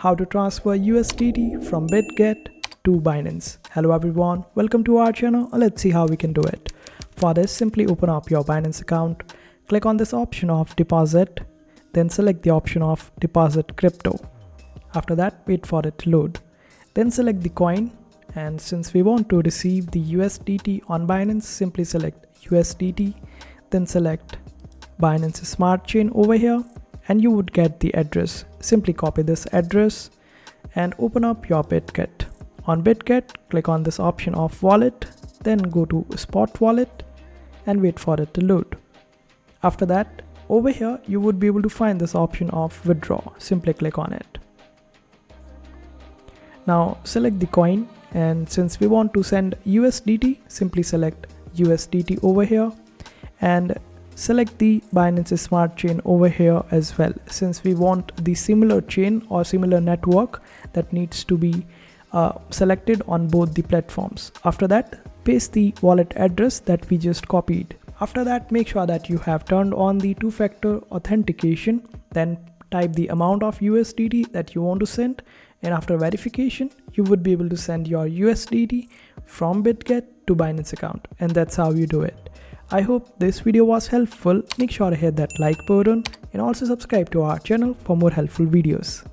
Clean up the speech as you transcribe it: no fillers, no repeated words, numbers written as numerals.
how to transfer USDT from Bitget to Binance. Hello everyone, welcome to our channel. Let's see how we can do it. For this, simply open up your Binance account, click on this option of deposit, then select the option of deposit crypto. After that, wait for it to load. Then select the coin, and since we want to receive the USDT on Binance, simply select USDT, then select Binance Smart Chain over here, and you would get the address. Simply copy this address and open up your Bitget. On Bitget, click on this option of wallet, then go to spot wallet and wait for it to load. After that, over here you would be able to find this option of withdraw. Simply click on it. Now select the coin, and since we want to send USDT, simply select USDT over here and select the Binance Smart Chain over here as well, since we want the similar chain or similar network that needs to be selected on both the platforms. After that, paste the wallet address that we just copied. After that, make sure that you have turned on the two-factor authentication, then type the amount of USDT that you want to send, and after verification you would be able to send your USDT from Bitget to Binance account, and that's how you do it. I hope this video was helpful. Make sure to hit that like button and also subscribe to our channel for more helpful videos.